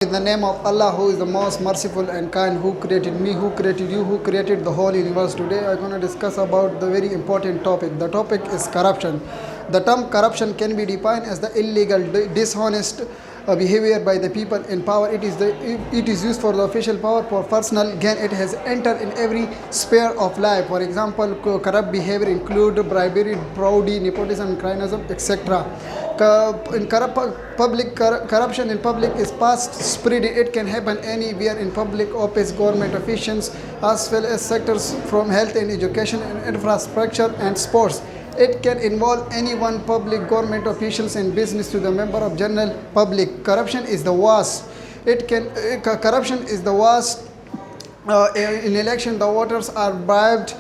In the name of Allah, who is the most merciful and kind, who created me, who created you, who created the whole universe. Today I'm going to discuss about the very important topic. The topic is corruption. The term corruption can be defined as the illegal, dishonest behavior by the people in power. It is used for the official power for personal gain. It has entered in every sphere of life. For example, corrupt behavior include bribery, fraud, nepotism, cronyism, etc. Corruption in public is fast spreading. It can happen anywhere in public office, government officials, as well as sectors from health and education and infrastructure and sports. It can involve anyone, public, government officials, and business to the member of general public. Corruption is the worst. Corruption is the worst. In election, the voters are bribed.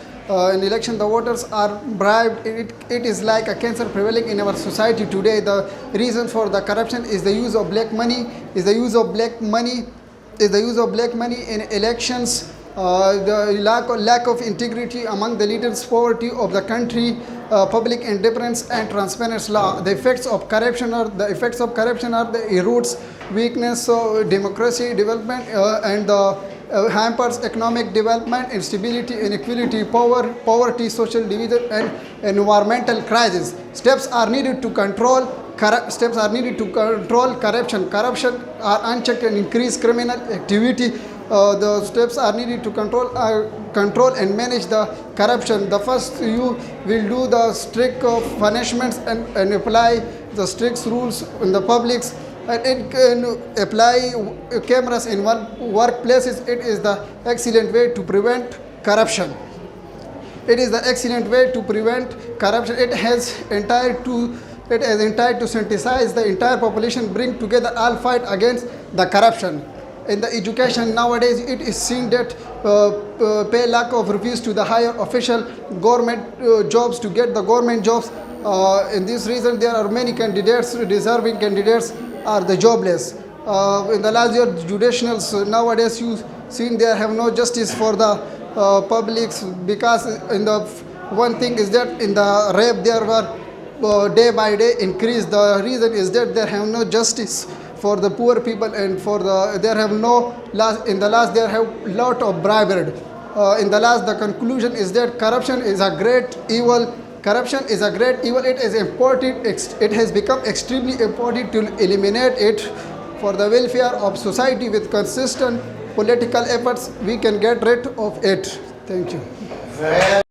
It is like a cancer prevailing in our society today. The reason for the corruption is the use of black money. In elections. The lack of integrity among the leaders, poverty of the country, public indifference and transparency law. The effects of corruption are the erodes weakness of democracy development and hampers economic development, instability, inequality, poverty, social division, and environmental crisis. Steps are needed to control corruption. Corruption are unchecked and increase criminal activity. The steps are needed to control and manage the corruption. The first, you will do the strict punishments and apply the strict rules in the publics. And it can apply cameras in workplaces. It is the excellent way to prevent corruption. It has entered to synthesize the entire population, bring together all fight against the corruption. In the education nowadays, it is seen that pay lakh of rupees to the higher official government jobs to get the government jobs. In this reason, there are many candidates, deserving candidates are the jobless. In the last year, judicials nowadays you seen they have no justice for the publics, because in the one thing is that in the rape there were day by day increase. The reason is that there have no justice for the poor people, and there have no last. In the last, there have lot of bribery. In the last, the conclusion is that corruption is a great evil. It is important. It has become extremely important to eliminate it. For the welfare of society, with consistent political efforts, we can get rid of it. Thank you.